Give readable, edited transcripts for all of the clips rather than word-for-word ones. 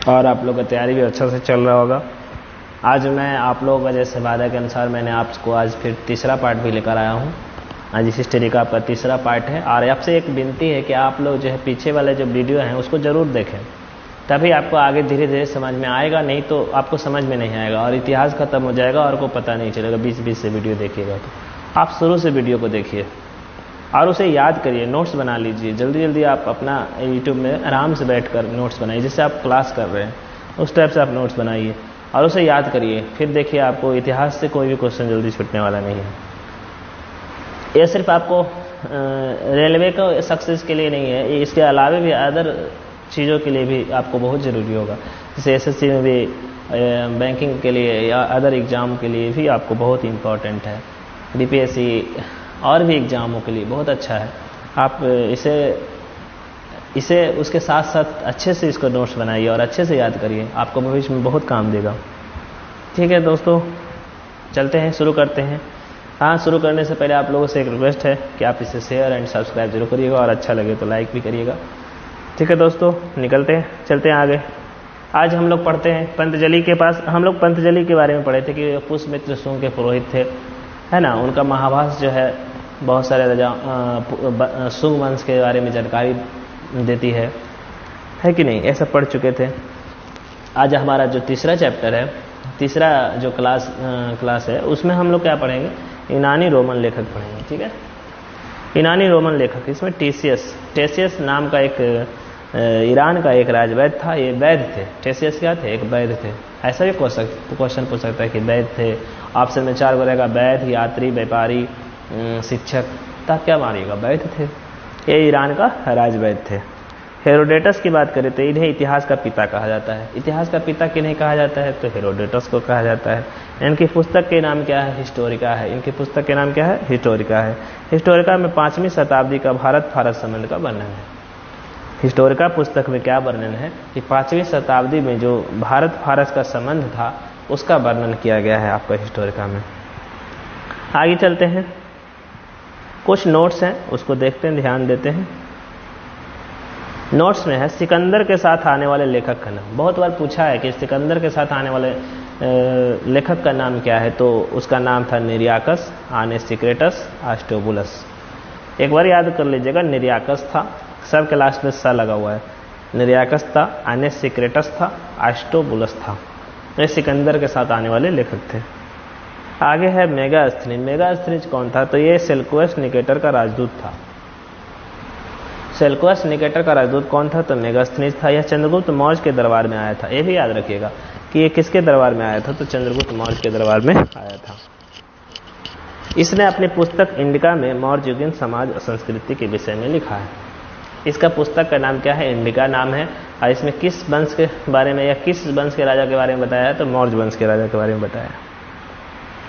और आप लोग का तैयारी भी अच्छा से चल रहा होगा। आज मैं आप लोगों का जैसे वादा के अनुसार मैंने आपको आज फिर तीसरा पार्ट भी लेकर आया हूँ। आज इस हिस्ट्री का आपका तीसरा पार्ट है और आपसे एक विनती है कि आप लोग जो है पीछे वाले जो वीडियो हैं उसको ज़रूर देखें, तभी आपको आगे धीरे धीरे समझ में आएगा, नहीं तो आपको समझ में नहीं आएगा और इतिहास खत्म हो जाएगा और को पता नहीं चलेगा। 20-20 से वीडियो देखिएगा तो आप शुरू से वीडियो को देखिए और उसे याद करिए, नोट्स बना लीजिए। जल्दी जल्दी आप अपना यूट्यूब में आराम से बैठकर नोट्स बनाइए, जैसे आप क्लास कर रहे हैं उस टाइप से आप नोट्स बनाइए और उसे याद करिए। फिर देखिए आपको इतिहास से कोई भी क्वेश्चन जल्दी छूटने वाला नहीं है। यह सिर्फ आपको रेलवे का सक्सेस के लिए नहीं है, इसके अलावा भी अदर चीज़ों के लिए भी आपको बहुत ज़रूरी होगा। जैसे एसएससी में भी बैंकिंग के लिए या अदर एग्ज़ाम के लिए भी आपको बहुत इम्पॉर्टेंट है। बीपीएससी और भी एग्ज़ामों के लिए बहुत अच्छा है। आप इसे उसके साथ साथ अच्छे से इसको नोट्स बनाइए और अच्छे से याद करिए, आपको भविष्य में बहुत काम देगा। ठीक है दोस्तों, चलते हैं, शुरू करते हैं। हाँ, शुरू करने से पहले आप लोगों से एक रिक्वेस्ट है कि आप इसे शेयर एंड सब्सक्राइब जरूर करिएगा और अच्छा लगे तो लाइक भी करिएगा। ठीक है दोस्तों, निकलते हैं, चलते हैं आगे। आज हम लोग पढ़ते हैं पंतजलि के पास। हम लोग पंतजलि के बारे में पढ़े थे कि पुष्यमित्र शुंग के पुरोहित थे, है ना। उनका महाभाष्य जो है बहुत सारे राजा शुंग वंश के बारे में जानकारी देती है कि नहीं, ऐसा पढ़ चुके थे। आज हमारा जो तीसरा चैप्टर है, तीसरा जो क्लास है, उसमें हम लोग क्या पढ़ेंगे, यूनानी रोमन लेखक पढ़ेंगे। ठीक है, यूनानी रोमन लेखक, इसमें टेसियस नाम का एक ईरान का एक राजवैद्य था। ये वैद्य थे। टेसियस क्या थे, एक वैद्य थे। ऐसा भी क्वेश्चन पूछ सकता है कि वैद्य थे। ऑप्शन में 4 रहेगा, वैद्य, यात्री, व्यापारी, शिक्षक। तब क्या मानिएगा, वैद्य थे। ये ईरान का राजवैद्य थे। हेरोडेटस की बात करें तो इन्हें इतिहास का पिता कहा जाता है। इतिहास का पिता किन्हें कहा जाता है, तो हेरोडेटस को कहा जाता है। इनकी पुस्तक के नाम क्या है, हिस्टोरिका है। इनकी पुस्तक के नाम क्या है, हिस्टोरिका है। हिस्टोरिका में 5वीं शताब्दी का भारत फारस संबंध का वर्णन है। हिस्टोरिका पुस्तक में क्या वर्णन है कि 5वीं शताब्दी में जो भारत फारस का संबंध था उसका वर्णन किया गया है आपका हिस्टोरिका में। आगे चलते हैं, कुछ नोट्स हैं उसको देखते हैं, ध्यान देते हैं। नोट्स में है सिकंदर के साथ आने वाले लेखक का नाम। बहुत बार पूछा है कि सिकंदर के साथ आने वाले लेखक का नाम क्या है, तो उसका नाम था निरियाकस, आनेसिक्रेटस, आस्टोबुलस। एक बार याद कर लीजिएगा, निरियाकस था, सब के लास्ट में सा लगा हुआ है। निरियाकस था, आनेसिक्रेटस था, आस्टोबुलस था। ये सिकंदर के साथ आने वाले लेखक थे। आगे है मेगास्थनीज। मेगास्थनीज कौन था, तो ये सेल्यूकस निकेटर का राजदूत था। सेल्यूकस निकेटर का राजदूत कौन था, तो मेगास्थनीज था। यह चंद्रगुप्त मौर्य के दरबार में आया था। ये भी याद रखिएगा कि ये किसके दरबार में आया था, तो चंद्रगुप्त मौर्य के दरबार में आया था। इसने अपनी पुस्तक इंडिका में मौर्य युगीन समाज और संस्कृति के विषय में लिखा है। इसका पुस्तक का नाम क्या है, इंडिका नाम है। और इसमें किस वंश के बारे में या किस वंश के राजा के बारे में बताया है, तो मौर्य वंश के राजा के बारे में बताया।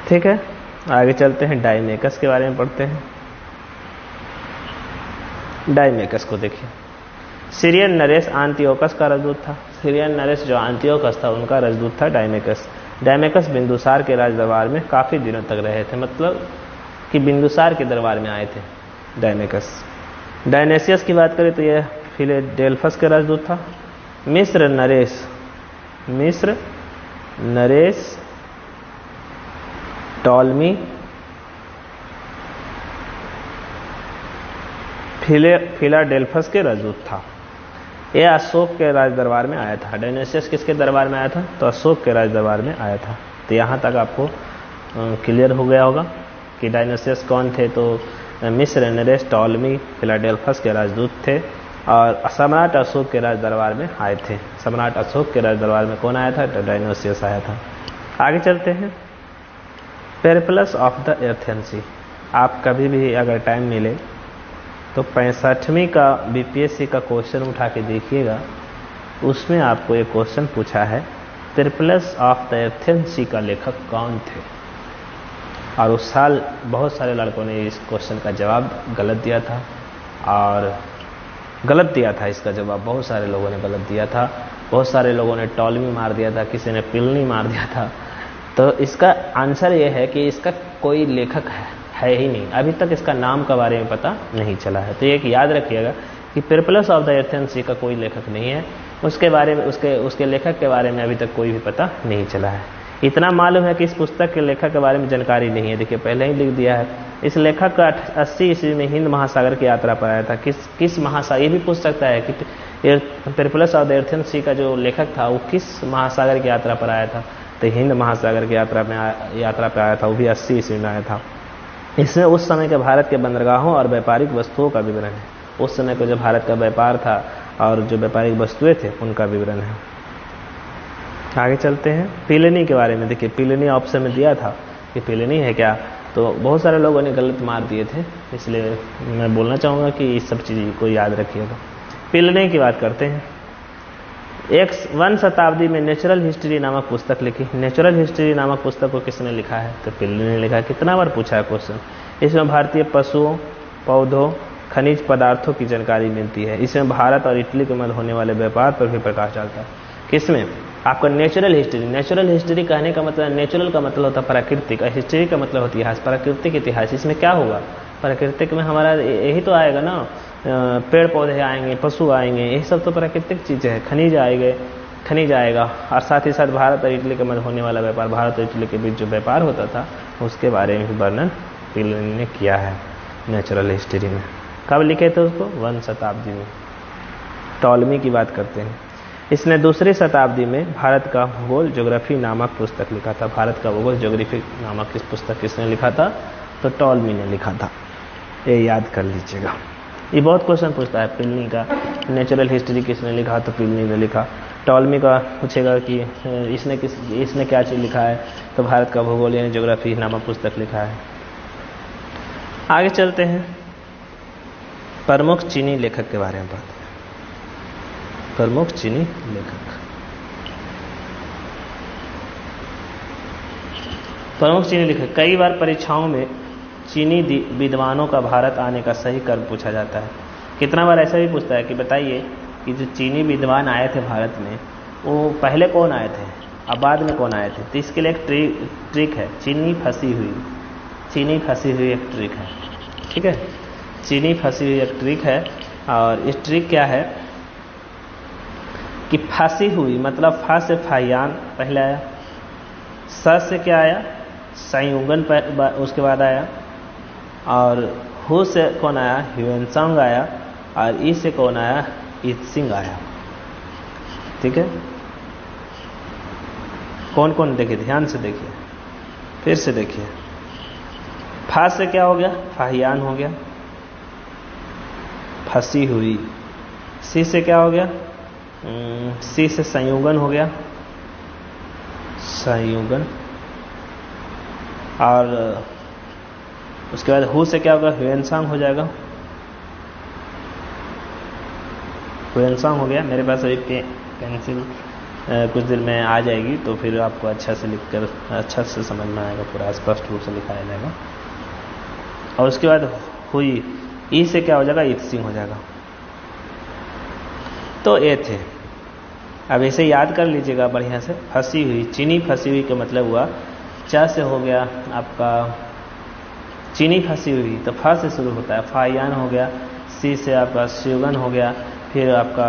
ठीक है, आगे चलते हैं, डायमेकस के बारे में पढ़ते हैं। डायमेकस को देखिए, सीरियन नरेश आंतियोकस का राजदूत था। सीरियन नरेश जो आंतियोकस था उनका राजदूत था डायमेकस। डायमेकस बिंदुसार के राज दरबार में काफ़ी दिनों तक रहे थे, मतलब कि बिंदुसार के दरबार में आए थे डायमेकस। डायनेसियस की बात करें तो यह फिलाडेल्फस के राजदूत था। मिस्र नरेश टॉलमी फिलाडेल्फस के राजदूत था। यह अशोक के राज दरबार में आया था। डायनेसियस किसके दरबार में आया था, तो अशोक के राज दरबार में आया था। तो यहाँ तक आपको क्लियर हो गया होगा कि डायनेसियस कौन थे, तो मिस्र नरेश टॉलमी फिलाडेल्फस के राजदूत थे और सम्राट अशोक के राज दरबार में आए थे। सम्राट अशोक के राज दरबार में कौन आया था, तो डायनेसियस आया था। आगे चलते हैं, पेरिप्लस ऑफ द एथियन सी। आप कभी भी अगर टाइम मिले तो 65वीं का बीपीएससी का क्वेश्चन उठा के देखिएगा, उसमें आपको एक क्वेश्चन पूछा है, पेरिप्लस ऑफ द एथियन सी का लेखक कौन थे। और उस साल बहुत सारे लड़कों ने इस क्वेश्चन का जवाब गलत दिया था और गलत दिया था इसका जवाब, बहुत सारे लोगों ने गलत दिया था। बहुत सारे लोगों ने टॉलमी मार दिया था, किसी ने पिलनी मार दिया था। तो इसका आंसर ये है कि इसका कोई लेखक है ही नहीं, अभी तक इसका नाम के बारे में पता नहीं चला है। तो एक याद रखिएगा कि पेरिप्लस ऑफ द एथियन सी का कोई लेखक नहीं है। उसके बारे में उसके लेखक के बारे में अभी तक कोई भी पता नहीं चला है। इतना मालूम है कि इस पुस्तक के लेखक के बारे में जानकारी नहीं है। देखिए पहले ही लिख दिया है। इस लेखक का 80 ईस्वी में हिंद महासागर की यात्रा पर आया था। किस महासागर, ये भी पूछ सकता है कि पेरिप्लस ऑफ द एथियन सी का जो लेखक था वो किस महासागर की यात्रा पर आया था, तो हिंद महासागर की यात्रा पर आया था, वो भी 80 ईस्वी में आया था। इसमें उस समय के भारत के बंदरगाहों और व्यापारिक वस्तुओं का विवरण है। उस समय को जो भारत का व्यापार था और जो व्यापारिक वस्तुएं थे उनका विवरण है। आगे चलते हैं प्लिनी के बारे में। देखिए प्लिनी ऑप्शन में दिया था कि प्लिनी है क्या, तो बहुत सारे लोगों ने गलत मार दिए थे, इसलिए मैं बोलना चाहूँगा कि इस सब चीज़ को याद रखिएगा। प्लिनी की बात करते हैं। 1 शताब्दी में नेचुरल हिस्ट्री नामक पुस्तक लिखी। नेचुरल हिस्ट्री नामक पुस्तक को किसने लिखा है, तो प्लिनी ने लिखा है। कितना बार पूछा है क्वेश्चन। इसमें भारतीय पशुओं, पौधों, खनिज पदार्थों की जानकारी मिलती है। इसमें भारत और इटली के मध्य होने वाले व्यापार पर भी प्रकाश डालता है। किसमें, आपका नेचुरल हिस्ट्री। नेचुरल हिस्ट्री कहने का मतलब, नेचुरल का मतलब होता है प्राकृतिक, और हिस्ट्री का मतलब होता है इतिहास, प्राकृतिक इतिहास। इसमें क्या होगा, प्राकृतिक में हमारा यही तो आएगा ना, पेड़ पौधे आएंगे, पशु आएंगे, यही सब तो प्राकृतिक चीज़ें हैं। खनिज आएगा, और साथ ही साथ भारत और इटली के मध्य होने वाला व्यापार, भारत और इटली के बीच जो व्यापार होता था उसके बारे में भी वर्णन प्लिनी ने किया है नेचुरल हिस्ट्री में। कब लिखे थे उसको, 1 शताब्दी में। टॉलमी की बात करते हैं। इसने 2री शताब्दी में भारत का भूगोल ज्योग्राफी नामक पुस्तक लिखा था। भारत का भूगोल ज्योग्राफी नामक इस पुस्तक किसने लिखा था, तो टॉलमी ने लिखा था। ये याद कर लीजिएगा। ये बहुत क्वेश्चन पूछता है प्लिनी का, नेचुरल हिस्ट्री किसने लिखा, तो प्लिनी ने लिखा। टॉलमी का पूछेगा कि इसने क्या चीज़ लिखा है, तो भारत का भूगोल यानी ज्योग्राफी नामक पुस्तक लिखा है। आगे चलते हैं, प्रमुख चीनी लेखक के बारे में बात करें। प्रमुख चीनी लेखक, प्रमुख चीनी लेखक। कई बार परीक्षाओं में चीनी विद्वानों का भारत आने का सही कर्म पूछा जाता है। कितना बार ऐसा भी पूछता है कि बताइए कि जो चीनी विद्वान आए थे भारत में, वो पहले कौन आए थे और बाद में कौन आए थे। तो इसके लिए एक ट्रिक है, चीनी फंसी हुई एक ट्रिक है। ठीक है, चीनी फंसी हुई एक ट्रिक है। और इस ट्रिक क्या है कि फंसी हुई मतलब फा से फायान पहले आया, स से क्या आया, संयुगन उसके बाद आया, और हु से कौन आया, ह्यूएनसांग आया, और ई से कौन आया, इत्सिंग आया। ठीक है, कौन कौन, देखिए ध्यान से देखिए, फिर से देखिए। फा से क्या हो गया, फाहियान हो गया, फंसी हुई। सी से क्या हो गया, सी से संयुगन हो गया, संयुगन। और उसके बाद हु से क्या होगा, ह्यूएनसांग हो जाएगा, ह्यूएनसांग हो गया। मेरे पास एक पेंसिल कुछ देर में आ जाएगी, तो फिर आपको अच्छा से लिखकर अच्छा से समझ में आएगा, पूरा स्पष्ट रूप से लिखाया जाएगा। और उसके बाद हुई, ई से क्या हो जाएगा, इत्सिंग हो जाएगा। तो ये थे। अब इसे याद कर लीजिएगा बढ़िया से। फंसी हुई, चीनी फंसी हुई का मतलब हुआ, चा से हो गया आपका चीनी फंसी हुई, तो फा से शुरू होता है, फायान हो गया। सी से आपका स्युगन हो गया, फिर आपका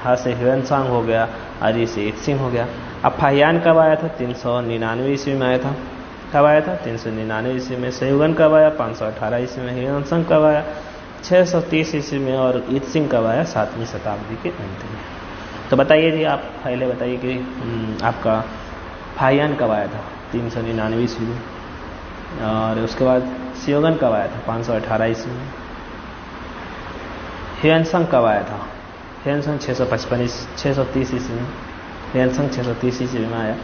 हा से ह्यूएनसांग हो गया, और ई से इत्सिंग हो गया। अब फायान कब आया था, 399 ईस्वी में आया था। कब आया था, 399 ईस्वी में। संयुगन कब आया, 518 ईस्वी में। ह्यूएनसांग कब आया, 630 ईस्वी में। और इत्सिंग कब आया, 7वीं शताब्दी के अंत में। तो बताइए जी, आप पहले बताइए कि आपका फायान कब आया था, 399 ईस्वी में। और उसके बाद संयुगन कब आया था, 518 ईस्वी में। ह्यूएनसांग कब आया था, ह्यूएनसांग 630 ईस्वी में। ह्यूएनसांग 630 ईस्वी में आया।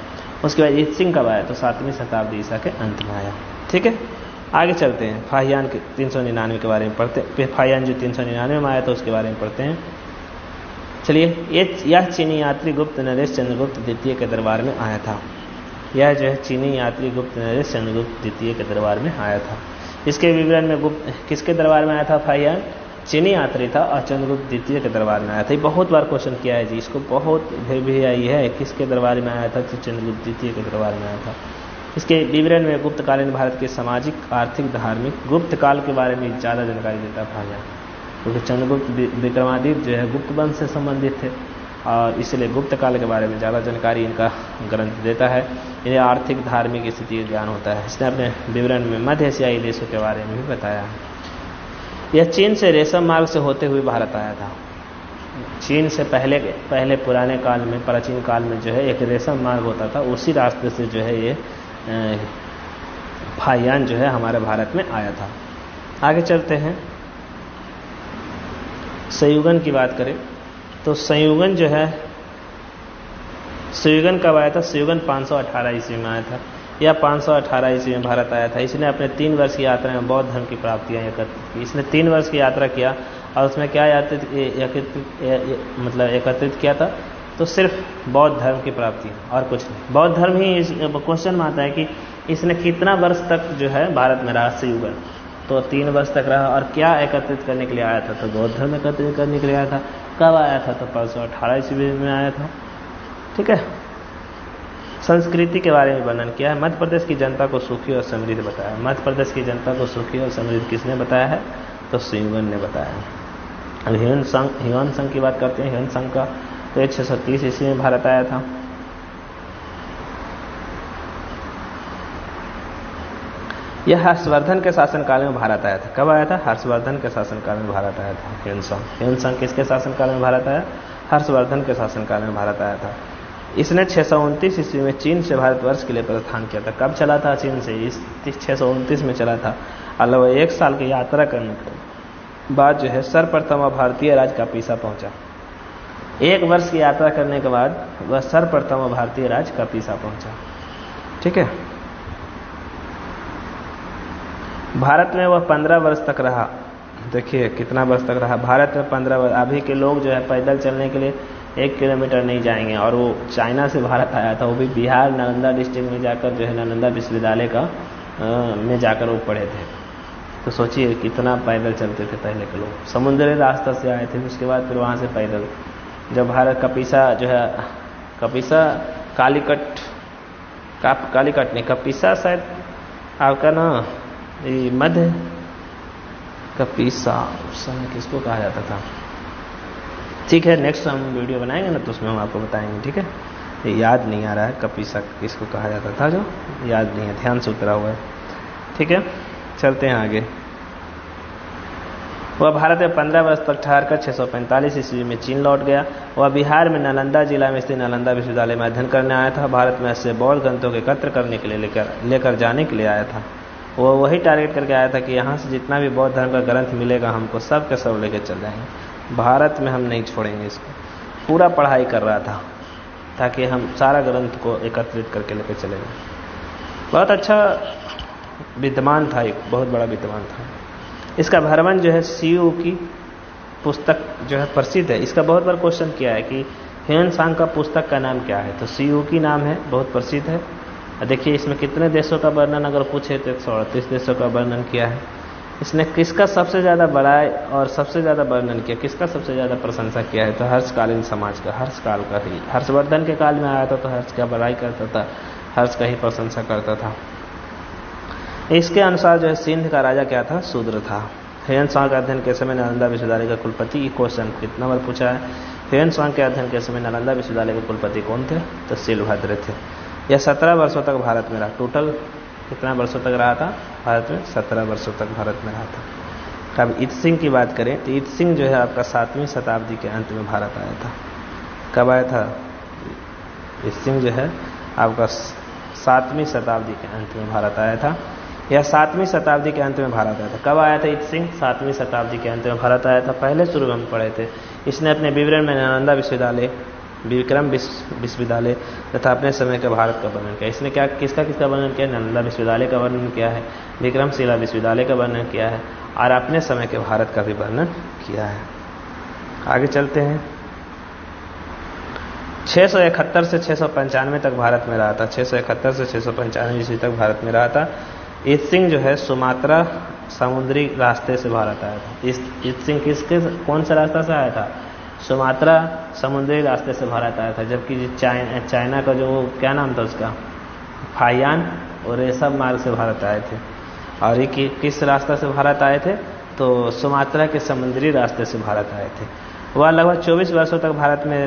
उसके बाद इत्सिंग कब आया, तो 7वीं शताब्दी ईसा के अंत में आया। ठीक है, आगे चलते हैं। फाहियान के 399 के बारे में पढ़ते हैं। फिर फाहियान जो 399 में आया था उसके बारे में पढ़ते हैं। चलिए, यह चीनी यात्री गुप्त नरेश चंद्रगुप्त द्वितीय के दरबार में आया था। यह जो है चीनी यात्री गुप्त नरेश चंद्रगुप्त द्वितीय के दरबार में आया था। इसके विवरण में गुप्त किसके दरबार में आया था, फाहियान चीनी यात्री था और चंद्रगुप्त द्वितीय के दरबार में आया था। ये बहुत बार क्वेश्चन किया है जी, इसको बहुत भी आई है, किसके दरबार में आया था, तो चंद्रगुप्त द्वितीय के दरबार में आया था। इसके विवरण में गुप्तकालीन भारत के सामाजिक, आर्थिक, धार्मिक, गुप्त काल के बारे में ज़्यादा जानकारी देता है फाहियान। क्योंकि चंद्रगुप्त विक्रमादित्य जो है गुप्त वंश से संबंधित थे और इसलिए गुप्त काल के बारे में ज़्यादा जानकारी इनका ग्रंथ देता है। इन्हें आर्थिक धार्मिक स्थिति का ज्ञान होता है। इसने अपने विवरण में मध्य एशियाई देशों के बारे में भी बताया है। यह चीन से रेशम मार्ग से होते हुए भारत आया था। चीन से पहले पुराने काल में, प्राचीन काल में जो है एक रेशम मार्ग होता था, उसी रास्ते से जो है ये फाइयान जो है हमारे भारत में आया था। आगे चलते हैं, संयुगन की बात करें तो संयुगन जो है, संयुगन कब आया था? संयुगन 518 ईस्वी में आया था या 518 ईस्वी में भारत आया था। इसने अपने 3 वर्ष की यात्रा में बौद्ध धर्म की प्राप्तियां एकत्रित की। इसने 3 वर्ष की यात्रा किया और उसमें क्या एकत्रित किया था? तो सिर्फ बौद्ध धर्म की प्राप्ति और कुछ नहीं। बौद्ध धर्म ही क्वेश्चन में आता है कि इसने कितना वर्ष तक जो है भारत में रहा संयुगन? तो 3 वर्ष तक रहा। और क्या एकत्रित करने के लिए आया था? तो बौद्ध धर्म एकत्रित करने के लिए आया था। कब आया था? तो 518 ईस्वी में आया था। ठीक है। संस्कृति के बारे में वर्णन किया है। मध्य प्रदेश की जनता को सुखी और समृद्ध बताया। मध्य प्रदेश की जनता को सुखी और समृद्ध किसने बताया है? तो संयुगन ने बताया है। अब ह्यून संघ की बात करते हैं। ह्यून संघ का तो 630 ईस्वी में भारत आया था। यह हर्षवर्धन के शासनकाल में भारत आया था। कब आया था? हर्षवर्धन के शासनकाल में भारत आया था ह्यून संघ। ह्यून संघ किसके शासनकाल में भारत आया? हर्षवर्धन के शासनकाल में भारत आया था। इसने 629 ईस्वी में चीन से भारतवर्ष के लिए प्रस्थान किया था। कब चला था चीन से? इस 629 में चला था। अलग 1 साल की यात्रा करने के बाद जो है सर्वप्रथम भारतीय राज कपिसा पहुंचा। 1 वर्ष की यात्रा करने के बाद वह सर्वप्रथम भारतीय राज कपिसा पहुंचा। ठीक है। भारत में वह 15 वर्ष तक रहा। देखिए कितना वर्ष तक रहा भारत में? 15 वर्ष। अभी के लोग जो है पैदल चलने के लिए 1 किलोमीटर नहीं जाएंगे। और वो चाइना से भारत आया था, वो भी बिहार नालंदा डिस्ट्रिक्ट में जाकर जो है नालंदा विश्वविद्यालय का में जाकर वो पढ़े थे। तो सोचिए कितना पैदल चलते थे पहले के लोग। समुद्री रास्ता से आए थे, उसके बाद फिर वहाँ से पैदल। जब भारत कपिसा जो है, कपिसा कालीकट नहीं, कपिसा शायद आपका ना मध्य कपिसा उस समय किसको कहा जाता था? ठीक है, नेक्स्ट हम वीडियो बनाएंगे ना तो उसमें हम आपको बताएंगे। ठीक है। ये याद नहीं आ रहा है कपिसा किसको कहा जाता था, जो याद नहीं है, ध्यान से उतरा हुआ है। ठीक है, चलते हैं आगे। वह भारत में 15 वर्ष तक ठहरकर 645 ईस्वी में चीन लौट गया। वह बिहार में नालंदा जिला में स्थित नालंदा विश्वविद्यालय में अध्ययन करने आया था। भारत में ऐसे बौद्ध ग्रंथों के एकत्र करने के लिए लेकर जाने के लिए आया था। वो वही टारगेट करके आया था कि यहाँ से जितना भी बौद्ध धर्म का ग्रंथ मिलेगा हमको सब के सब लेके चल जाएंगे, भारत में हम नहीं छोड़ेंगे इसको। पूरा पढ़ाई कर रहा था ताकि हम सारा ग्रंथ को एकत्रित करके लेके चलेंगे। बहुत अच्छा विद्वान था, एक बहुत बड़ा विद्वान था। इसका भ्रमण जो है सीयू की पुस्तक जो है प्रसिद्ध है। इसका बहुत बार क्वेश्चन किया है कि ह्यून सांग का पुस्तक का नाम क्या है? तो सीयू की नाम है, बहुत प्रसिद्ध है। देखिए इसमें कितने देशों का वर्णन अगर पूछे तो 138 देशों का वर्णन किया है। इसने किसका सबसे ज़्यादा बड़ाई और सबसे ज़्यादा वर्णन किया, किसका सबसे ज़्यादा प्रशंसा किया है? तो हर्षकालीन समाज का, हर्षकाल का ही। हर्षवर्धन के काल में आया था तो हर्ष का बड़ाई करता था, हर्ष का ही प्रशंसा करता था। इसके अनुसार जो है सिंध का राजा क्या था? शूद्र था। ह्यून सांग के अध्ययन के समय नालंदा विश्वविद्यालय का कुलपति, ये क्वेश्चन कितना बार पूछा है। ह्यून सांग के अध्ययन के समय नालंदा विश्वविद्यालय के कुलपति कौन थे? तो शीलभद्र थे। यह 17 वर्षों तक भारत में रहा। टोटल कितना वर्षों तक रहा था भारत में? 17 वर्षों तक भारत में रहा था। अब इत सिंह की बात करें तो इत सिंह जो है आपका 7वीं शताब्दी के अंत में भारत आया था। कब आया था? इत सिंह जो है आपका 7वीं शताब्दी के अंत में भारत आया था। यह 7वीं शताब्दी के अंत में भारत आया था। कब आया था इत सिंह? 7वीं शताब्दी के अंत में भारत आया था। पहले शुरू में हम पढ़े थे। इसने अपने विवरण में नालंदा विश्वविद्यालय, विक्रम विश्वविद्यालय तथा अपने समय के भारत का वर्णन किया। इसने क्या किसका वर्णन किया? नालंदा विश्वविद्यालय का वर्णन किया है, विक्रमशिला विश्वविद्यालय का वर्णन किया है और अपने समय के भारत का भी वर्णन किया है। आगे चलते हैं। 671 से 695 तक भारत में रहा था। 671 से 695 ईस्वी तक भारत में रहा था। इत सिंह जो है सुमात्रा समुद्री रास्ते से भारत आया था। इत सिंह किसके कौन सा रास्ता से आया था? सुमात्रा समुद्री रास्ते से भारत आया था। जबकि चाइना का जो क्या नाम था उसका, फाइयान और रेशम मार्ग से भारत आए थे। और ये किस रास्ता से भारत आए थे? तो सुमात्रा के समुद्री रास्ते से भारत आए थे। वह लगभग 24 वर्षों तक भारत में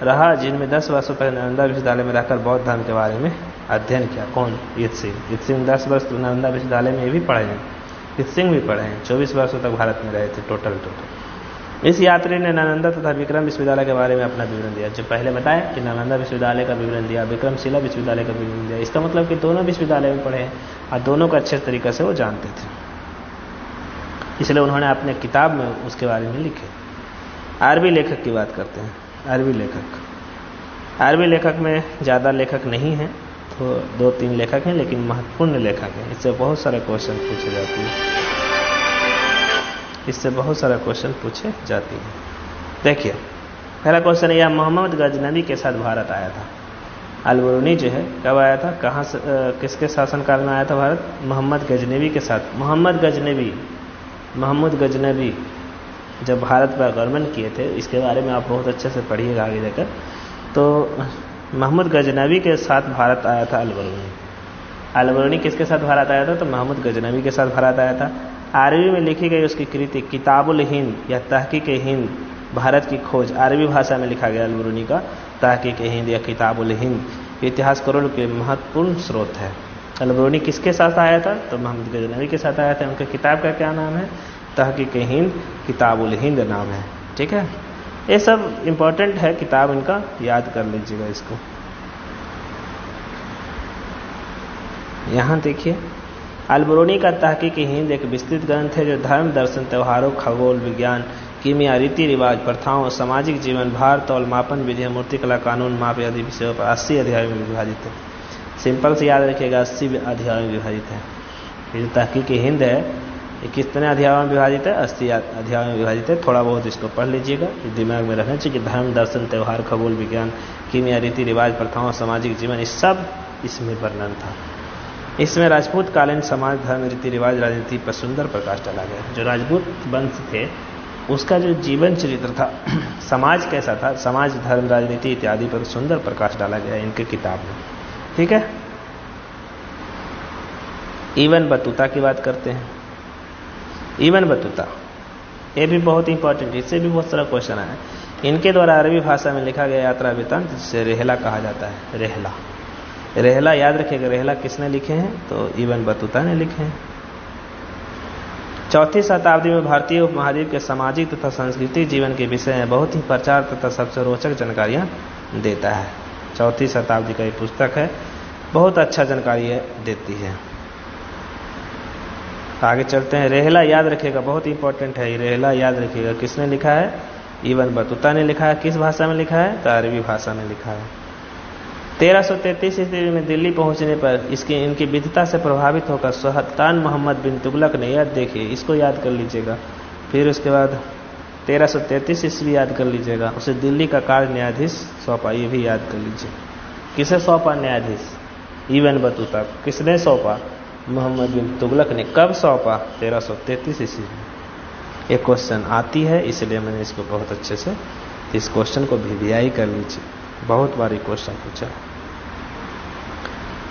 रहा, जिनमें 10 वर्षों तक नालंदा विश्वविद्यालय में रहकर बौद्ध धर्म के बारे में अध्ययन किया। कौन? ईत सिंह 10 वर्ष नालंदा विश्वविद्यालय में भी पढ़े हैं, ईत सिंह भी पढ़े हैं। 24 वर्षों तक भारत में रहे थे टोटल। इस यात्री ने नालंदा तथा विक्रम विश्वविद्यालय के बारे में अपना विवरण दिया। जो पहले बताया कि नालंदा विश्वविद्यालय का विवरण दिया, विक्रमशिला विश्वविद्यालय का विवरण दिया। इसका मतलब कि दोनों विश्वविद्यालय में पढ़े हैं और दोनों को अच्छे तरीके से वो जानते थे, इसलिए उन्होंने अपने किताब में उसके बारे में लिखे। अरबी लेखक की बात करते हैं। अरबी लेखक में ज़्यादा लेखक नहीं हैं, तो 2-3 लेखक हैं, लेकिन महत्वपूर्ण लेखक हैं। इससे बहुत सारे क्वेश्चन पूछे जाते हैं। देखिए, पहला क्वेश्चन यह, मोहम्मद गजनवी के साथ भारत आया था। अल-बरूनी जो है कब आया था, कहाँ से, किसके शासनकाल में आया था भारत? मोहम्मद गजनवी के साथ। मोहम्मद गजनवी जब भारत पर आक्रमण किए थे, इसके बारे में आप बहुत अच्छे से पढ़िएगा आगे जाकर। तो मोहम्मद गजनवी के साथ भारत आया था अल-बरूनी किसके साथ भारत आया था? तो मोहम्मद गजनवी के साथ भारत आया था। अरबी में लिखी गई उसकी कृति किताबुल हिंद या तहकीक हिंद, भारत की खोज, अरबी भाषा में लिखा गया अल-बरूनी का तहकीक हिंद या किताबुल हिंद, इतिहासकारों के महत्वपूर्ण स्रोत है। अल-बरूनी किसके साथ आया था? तो मोहम्मद गजनवी के साथ आया था। उनके किताब का क्या नाम है? तहकीक हिंद, किताबुल हिंद नाम है। ठीक है, ये सब इम्पोर्टेंट है किताब, इनका याद कर लीजिएगा इसको। यहाँ देखिए, अल-बरूनी का तहकीक हिंद एक विस्तृत ग्रंथ है जो धर्म, दर्शन, त्योहारों, खगोल विज्ञान, कीमिया, रीति रिवाज, प्रथाओं, सामाजिक जीवन, भार तौल, मापन विधि, मूर्तिकला, कानून, माप आदि विषयों पर 80 अध्यायों में विभाजित है। सिंपल से याद रखिएगा, 80 अध्यायों में विभाजित है। ये जो तहकीक हिंद है, ये कितने अध्यायों में विभाजित है? 80 अध्यायों में विभाजित है। थोड़ा बहुत इसको पढ़ लीजिएगा, दिमाग में रखना चाहिए। धर्म, दर्शन, त्योहार, खगोल विज्ञान, कीमिया, रीति रिवाज, प्रथाओं, सामाजिक जीवन, ये सब इसमें वर्णन था। इसमें राजपूत कालीन समाज, धर्म, रीति रिवाज, राजनीति पर सुंदर प्रकाश डाला गया। जो राजपूत वंश थे उसका जो जीवन चरित्र था, समाज कैसा था, समाज, धर्म, राजनीति इत्यादि पर सुंदर प्रकाश डाला गया इनके किताब में। ठीक है, इब्न बतूता की बात करते हैं। इब्न बतूता, ये भी बहुत इंपॉर्टेंट, इससे भी बहुत सारा क्वेश्चन आया। इनके द्वारा अरबी भाषा में लिखा गया यात्रा वृत्तांत, जिसे रेहला कहा जाता है। रेहला याद रखिएगा, रेहला किसने लिखे हैं? तो इब्न बतूता ने लिखे हैं। 4वीं शताब्दी में भारतीय उपमहाद्वीप के सामाजिक तथा सांस्कृतिक जीवन के विषय में बहुत ही प्रचार तथा सबसे रोचक जानकारियां देता है। 4वीं शताब्दी का ये पुस्तक है, बहुत अच्छा जानकारी देती है। आगे चलते हैं। रेहला याद रखिएगा, बहुत इंपॉर्टेंट है। रेहला याद रखिएगा, किसने लिखा है? इब्न बतूता ने लिखा है। किस भाषा में लिखा है? तो अरबी भाषा में लिखा है। 1333 ईस्वी में दिल्ली पहुंचने पर इनकी विद्वता से प्रभावित होकर सुल्तान मोहम्मद बिन तुगलक ने, याद देखिए, इसको याद कर लीजिएगा। फिर उसके बाद 1333 ईस्वी याद कर लीजिएगा, उसे दिल्ली का कार्य न्यायाधीश सौंपा, ये भी याद कर लीजिए। किसे सौंपा न्यायाधीश? Ibn Battuta. किसने सौंपा? मोहम्मद बिन तुगलक ने। कब सौंपा? 1333 ईस्वी में। एक क्वेश्चन आती है, इसलिए मैंने इसको बहुत अच्छे से, इस क्वेश्चन को VVI कर लीजिए, बहुत बार क्वेश्चन पूछा।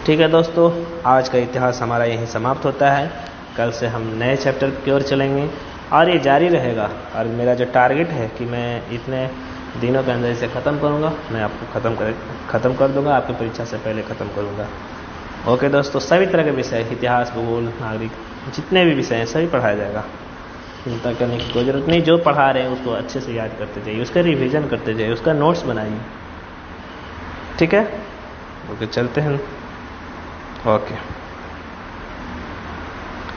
ठीक है दोस्तों, आज का इतिहास हमारा यहीं समाप्त होता है। कल से हम नए चैप्टर की ओर चलेंगे और ये जारी रहेगा। और मेरा जो टारगेट है कि मैं इतने दिनों के अंदर इसे ख़त्म करूँगा, मैं आपको ख़त्म कर दूँगा, आपकी परीक्षा से पहले ख़त्म करूँगा। ओके दोस्तों, सभी तरह के विषय, इतिहास, भूगोल, नागरिक, जितने भी विषय हैं सभी पढ़ाया जाएगा। चिंता करने की कोई ज़रूरत नहीं। जो पढ़ा रहे हैं उसको अच्छे से याद करते जाइए, उसका रिवीजन करते जाइए, उसका नोट्स बनाइए। ठीक है, ओके, चलते हैं। ओके,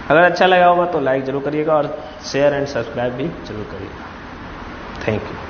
अगर अच्छा लगा होगा तो लाइक जरूर करिएगा और शेयर एंड सब्सक्राइब भी जरूर करिएगा। Thank you.